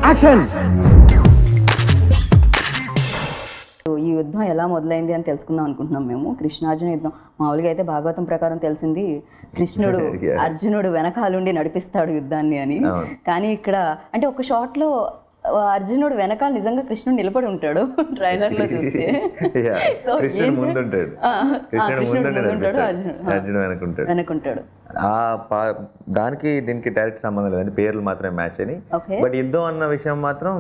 Action. ఈ యుద్ధం ఎలా మొదలైంది అని తెలుసుకుందాం అనుకుంటున్నాం మేము. కృష్ణార్జున యుద్ధం మామూలుగా అయితే భాగవతం ప్రకారం తెలిసింది కృష్ణుడు అర్జునుడు వెనకాలుండి నడిపిస్తాడు యుద్ధాన్ని అని. కానీ ఇక్కడ అంటే ఒక షాట్ లో అర్జునుడు వెనకాల నిజంగా కృష్ణుడు నిలబడి ఉంటాడు ట్రైలర్ లో చూస్తే. వెనకుంటాడు. దానికి దీనికి డైరెక్ట్ సంబంధం లేదండి, పేర్లు మాత్రమే మ్యాచ్ అని. బట్ యుద్ధం అన్న విషయం మాత్రం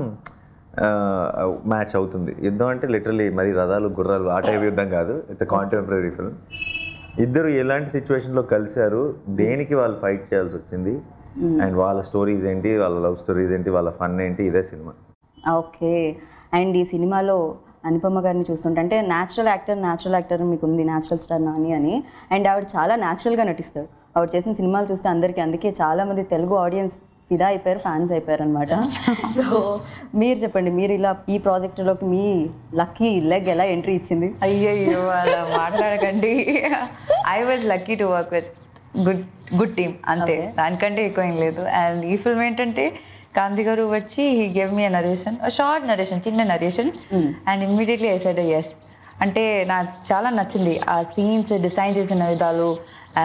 మ్యాచ్ అవుతుంది. యుద్ధం అంటే లిటరలీ మరి రథాలు గుర్రాలు ఆ టైప్ యుద్ధం కాదు, ఇట్స్ కాంటెంపరీ ఫిల్మ్. ఇద్దరు ఎలాంటి సిచ్యువేషన్లో కలిశారు, దేనికి వాళ్ళు ఫైట్ చేయాల్సి వచ్చింది, అండ్ వాళ్ళ స్టోరీస్ ఏంటి, వాళ్ళ లవ్ స్టోరీస్ ఏంటి, వాళ్ళ ఫన్ ఏంటి, ఇదే సినిమా. ఓకే. అండ్ ఈ సినిమాలో అనుపమ గారిని చూస్తుంటే అంటే న్యాచురల్ యాక్టర్ మీకు ఉంది, న్యాచురల్ స్టార్ నాని అని. అండ్ ఆవిడ చాలా న్యాచురల్గా నటిస్తారు. ఆవిడ చేసిన సినిమాలు చూస్తే అందరికీ, అందుకే చాలామంది తెలుగు ఆడియన్స్ ఫిదా అయిపోయారు, ఫ్యాన్స్ అయిపోయారు అనమాట. సో మీరు చెప్పండి, మీరు ఇలా ఈ ప్రాజెక్టులోకి మీ లక్కీ లెగ్ ఎలా ఎంట్రీ ఇచ్చింది? అయ్యయ్యో అలా మాట్లాడకండి. I was lucky to work with good team, అంతే, దానికంటే ఎక్కువ ఏం లేదు. అండ్ ఈ ఫిల్మ్ ఏంటంటే కాంతి గారు వచ్చి he gave me narration, short narration, చిన్న narration, and immediately I said yes. అంటే నాకు చాలా నచ్చింది ఆ సీన్స్ డిజైన్ చేసిన విధాలు,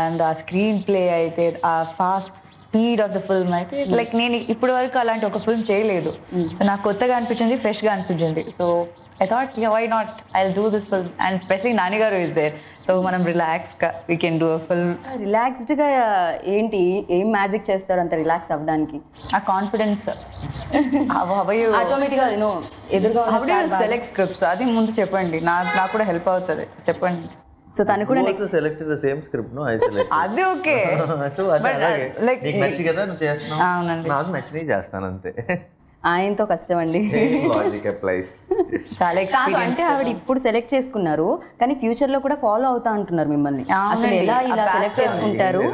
అండ్ ఆ స్క్రీన్ ప్లే అయితే, ఆ fast speed of the film అయితే లైక్ నేను ఇప్పటి వరకు అలాంటి ఒక ఫిల్మ్ చేయలేదు. సో నాకు కొత్తగా అనిపించింది, ఫ్రెష్గా అనిపించింది. So I thought why not, I will do this film. And specially Nani garu is there, so మనం రిలాక్స్గా we can do a film. రిలాక్స్డ్గా ఏంటి, ఏం మ్యాజిక్ చేస్తారు అంత రిలాక్స్ అవ్వడానికి? ఆ కాన్ఫిడెన్స్ ఆటోమేటిక్గా ఎదురుగా సెలెక్ట్ స్క్రిప్ట్స్, అది ముందు చెప్పండి, నాకు కూడా హెల్ప్ అవుతుంది, చెప్పండి. సో తను కూడా selected the same script no, I select అది ఓకే. సో లైక్ నీకు నచ్చి కదా నువ్వు చేస్తున్నావు, అవునండి, నాకు నచ్చినవి చేస్తాను అంతే. ఆయనతో కష్టం అండి. Logic applies. చాలా ఎక్స్పీరియన్స్. అంటే ఆవిడ ఇప్పుడు సెలెక్ట్ చేసుకున్నారు, కానీ ఫ్యూచర్ లో కూడా ఫాలో అవుతా అంటున్నారు మిమ్మల్ని. అసలు ఎలా ఇలా సెలెక్ట్ చేసుకుంటారు,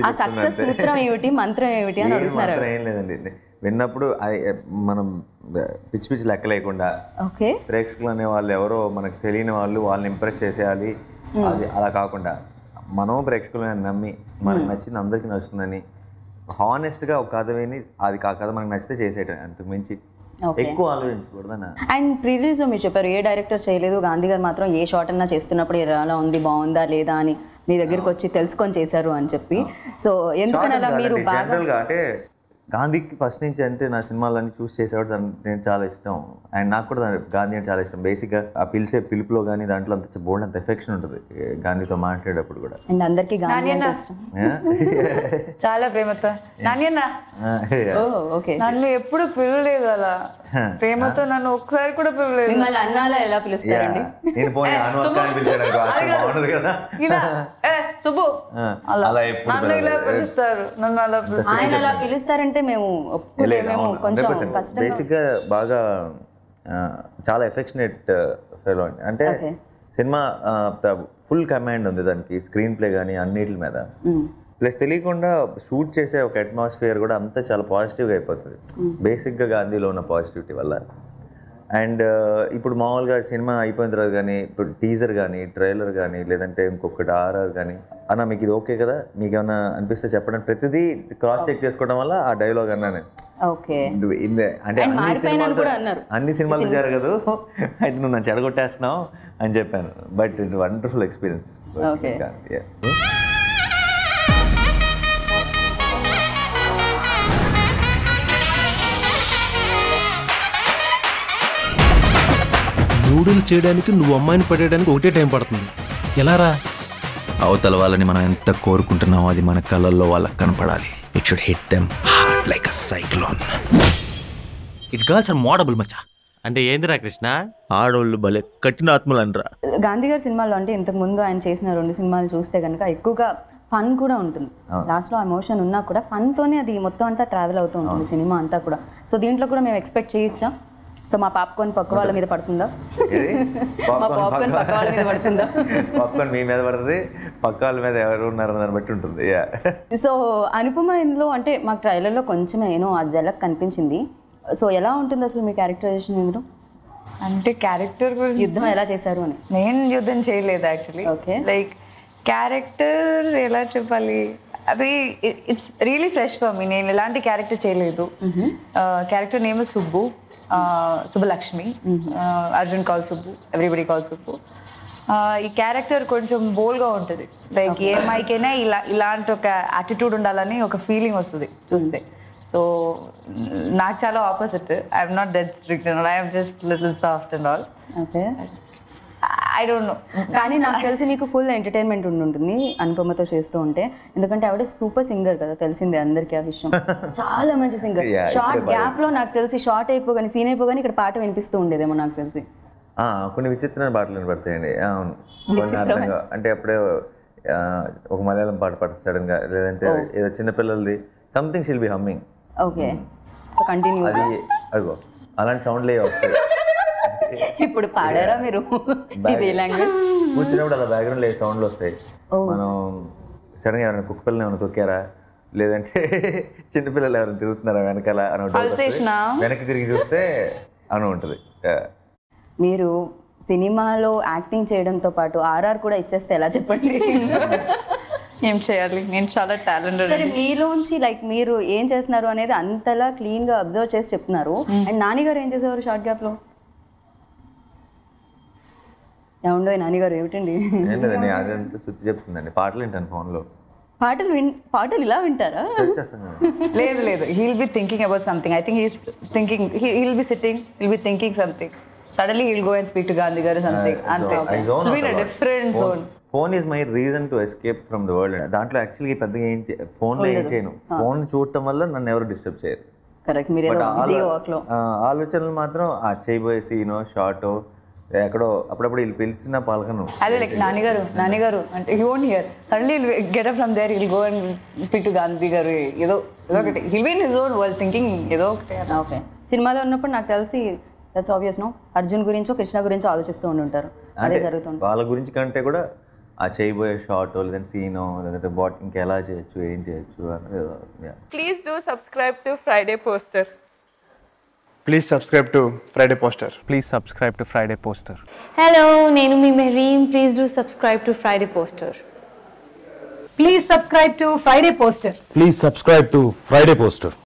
ఆ సక్సెస్ సూత్రం ఏమిటి, మంత్రం ఏమిటి అని అడుగుతున్నారు. ఏం లేదండి, విన్నప్పుడు మనం పిచ్చి పిచ్చి లెక్క లేకుండా, ప్రేక్షకులు అనే వాళ్ళు ఎవరో మనకు తెలియని వాళ్ళు, వాళ్ళని ఇంప్రెస్ చేసేయాలి, అది అలా కాకుండా మనం ప్రేక్షకులను నమ్మి మనకు నచ్చింది అందరికీ నచ్చుతుందని హానెస్ట్గా ఒక కథ విని అది ఆ కథ మనకు నచ్చితే చేసేయటం, అంతకు మించి ఎక్కువ ఆలోచించకూడదన్న. అండ్ ప్రీ రిలీజ్ మీరు చెప్పారు ఏ డైరెక్టర్ చేయలేదు, గాంధీ గారు మాత్రం ఏ షాట్ అన్నా చేస్తున్నప్పుడు ఎలా ఉంది, బాగుందా లేదా అని మీ దగ్గరికి వచ్చి తెలుసుకొని చేశారు అని చెప్పి. సో ఎందుకని అలా మీరు జనరల్గా అంటే గాంధీకి ఫస్ట్ నుంచి అంటే నా సినిమాలన్నీ చూస్ చేసేవాడు, నేను చాలా ఇష్టం. అండ్ నాకు కూడా గాంధీ అంటే చాలా ఇష్టం. బేసిక్గా ఆ పిలిచే పిలుపులో కానీ దాంట్లో అంత బోల్డ్ అంత ఎఫెక్షన్ ఉంటుంది గాంధీతో మాట్లాడేటప్పుడు కూడా. అండ్ అందరికీ చాలా ప్రేమతో నన్ను ఎప్పుడు పిలవలేదు, అలా ప్రేమతో నన్ను ఒక్కసారి కూడా పిలవలేదు. మిమ్మల్ని అన్నాలా ఎలా పిలుస్తారండి? నేను పోనీ బాగుంటుంది కదా సుబ్బు అలా నన్ను ఇలా పిలుస్తారు, నన్ను అలా ఆయన అలా పిలుస్తారంటే మేము కొంచెం బేసిక్గా బాగా చాలా ఎఫెక్షనేట్ ఫెలో అండి. అంటే సినిమా ఫుల్ కమాండ్ ఉంది దానికి, స్క్రీన్ ప్లే కానీ అన్నిటి మీద. ప్లస్ తెలియకుండా షూట్ చేసే ఒక అట్మాస్ఫియర్ కూడా అంతా చాలా పాజిటివ్గా అయిపోతుంది బేసిక్గా గాంధీలో ఉన్న పాజిటివిటీ వల్ల. అండ్ ఇప్పుడు మామూలుగా సినిమా అయిపోయిన తర్వాత కానీ ఇప్పుడు టీజర్ కానీ ట్రైలర్ కానీ లేదంటే ఇంకొకటి ఆర్ఆర్ కానీ అన్న మీకు ఇది ఓకే కదా, మీకు ఏమైనా అనిపిస్తే చెప్పడం, ప్రతిదీ క్రాస్ చెక్ చేసుకోవడం వల్ల ఆ డైలాగ్ అన్నా నేను అంటే అన్ని సినిమాలు జరగదు, అయితే నువ్వు నన్ను చెడగొట్టేస్తున్నావు అని చెప్పాను. But it wonderful experience. Noodles చేయడానికి నువ్వు అమ్మాయిని పడేయడానికి ఒకటే టైం పడుతుంది, ఎలా రా? అవతల వాళ్ళని మనం ఎంత కోరుకుంటున్నామో అది మన కళ్ళల్లో వాళ్ళకి కనపడాలి. It should hit them hard like a cyclone. It's girls are moldable మచ్చా. అంటే ఏందిరా కృష్ణ? ఆడోళ్ళు భలే కఠినాత్మలు అనరా. గాంధీ గారి సినిమాలో అంటే ఇంతకు ముందు ఆయన చేసిన 2 సినిమాలు చూస్తే కనుక ఎక్కువగా ఫన్ కూడా ఉంటుంది. లాస్ట్లో ఎమోషన్ ఉన్నా కూడా ఫన్తోనే అది మొత్తం అంతా ట్రావెల్ అవుతూ ఉంటుంది సినిమా అంతా కూడా. సో దీంట్లో కూడా మేము ఎక్స్పెక్ట్ చేయొచ్చా? సో మా పాప్కార్న్ పక్క వాళ్ళ మీద పడుతుందా? మా పాప్కార్న్ పక్క వాళ్ళ మీద పడుతుందా? పాప్కార్న్ మీ మీద పడుతుంది, పక్క వాళ్ళ మీద ఎవరు ఉన్నారని దాన్ని బట్టి ఉంటుంది. సో అనుపమ ఇందులో అంటే మాకు ట్రైలర్లో కొంచెం ఆ జలక్ కనిపించింది. సో ఎలా ఉంటుంది అసలు మీ క్యారెక్టరైజేషన్ ఇందులో? అంటే క్యారెక్టర్ గురించి యుద్ధం ఎలా చేశారు అని. నేను యుద్ధం చేయలేదు యాక్చువల్లీ. ఓకే. లైక్ క్యారెక్టర్ ఎలా చెప్పాలి, అది it's really fresh for me. నేను ఎలాంటి క్యారెక్టర్ చేయలేదు. Character name Subbu, Subbalakshmi. Arjun call Subbu, everybody call Subbu. ఈ క్యారెక్టర్ కొంచెం బోల్గా ఉంటుంది. లైక్ ఏ అమ్మాయికైనా ఇలాంటి ఒక యాటిట్యూడ్ ఉండాలని ఒక ఫీలింగ్ వస్తుంది చూస్తే. సో నాకు చాలా opposite. I'm not that strict and I'm just little soft and all. Okay, I don't know. కానీ నాకు తెలిసి నీకు ఫుల్ ఎంటర్టైన్మెంట్ ఉంటుంది అనుపమతో చేస్తూ ఉంటే. ఎందుకంటే ఆవిడ సూపర్ సింగర్ కదా, తెలిసిందే అందరికీ ఆ విషయం. చాలా మంచి సింగర్. షార్ట్ గ్యాప్ లో నాకు తెలిసి షార్ట్ అయిపోగానే సీన్ అయిపోగానే ఇక్కడ పాట వినిపిస్తూ ఉండేదేమో నాకు తెలిసి. కొన్ని విచిత్రమైన పాటలు వినపడతాయండి. అవును, కొన్ని అర్థంగా అంటే అప్పుడే ఒక మలయాళం పాట పాడుతుంది సడన్ గా, లేదంటే ఏదో చిన్నపిల్లలది something shall be humming. Okay, so continue. అది అదిగో అలాంటి సౌండ్లే వస్తాయి. ఇప్పుడు పాడారా మీరు ఇదే లాంగ్వేజ్? కూర్చున్నప్పుడు అలా బ్యాక్గ్రౌండ్లో ఏ సౌండ్లు వస్తాయి. మనం సడన్గా ఎవరైనా కుక్క పిల్లలు ఏమైనా తొక్కారా, లేదంటే చిన్నపిల్లలు ఎవరైనా తిరుగుతున్నారా వెనకాల అని వెనక్కి తిరిగి చూస్తే అని ఉంటుంది. మీరు సినిమాలో యాక్టింగ్ చేయడంతో పాటు ఆర్ఆర్ కూడా ఇచ్చేస్తే ఎలా చెప్పండి? ఏం చేయాలి, నేను చాలా టాలెంటెడ్. సరే, మీలోంచి లైక్ మీరు ఏం చేస్తున్నారు అనేది అంతలా క్లీన్ గా అబ్జర్వ్ చేసి చెప్తున్నారు. అండ్ నానిగారు ఏం చేసేవారు షార్ట్ గ్యాప్ లో? ఏముండో నానిగారు ఏమిటండి? ఏంటండి అదంతా శుద్ధి చెప్తుందండి. పాటలు వింటాను ఫోన్లో. పాటలు ఇలా వింటారా? లేదు లేదు, he'll be thinking about something. I think he's thinking, he'll be sitting, he'll be thinking something. Suddenly he'll go and speak to Gandhi garu something. Ante. It's been a different zone. Phone is my reason to escape from the world. దాంట్లో యాక్చువల్గా పెద్దగా ఫోన్లో ఏం చేయను. Phone చూడటం వల్ల నన్ను ఎవరు డిస్టర్బ్ చేయరు. కరెక్ట్. మీరు ఆలోచనలు మాత్రం ఆ చేయబోయే సీనో షార్టో ఎక్కడో అప్పుడప్పుడు వీళ్ళు పిలిచిన పాల్గను. అదే లైక్ నానిగారు అంటే he won't hear. Suddenly get up from there, he'll go and speak to Gandhi garu. ఏదో ఒకటి he'll be in his own world thinking ఏదో ఒకటి. ఓకే, సినిమాలో ఉన్నప్పుడు నాకు తెలిసి దట్స్ ఆబ్వియస్ నో, అర్జున్ గురించో కృష్ణ గురించో ఆలోచిస్తూ ఉంటారు. అదే జరుగుతుంది. వాళ్ళ గురించి కంటే కూడా ఆ చేయబోయే షార్ట్ లేదంటే సీనో లేదంటే బాట్ ఇంకా ఎలా చేయొచ్చు ఏం చేయొచ్చు అనేది. Please do subscribe to Friday Poster. Please subscribe to Friday Poster. Please subscribe to Friday Poster. Hello, nenu mi Mehreen. Please do subscribe to Friday Poster. Please subscribe to Friday Poster. Please subscribe to Friday Poster.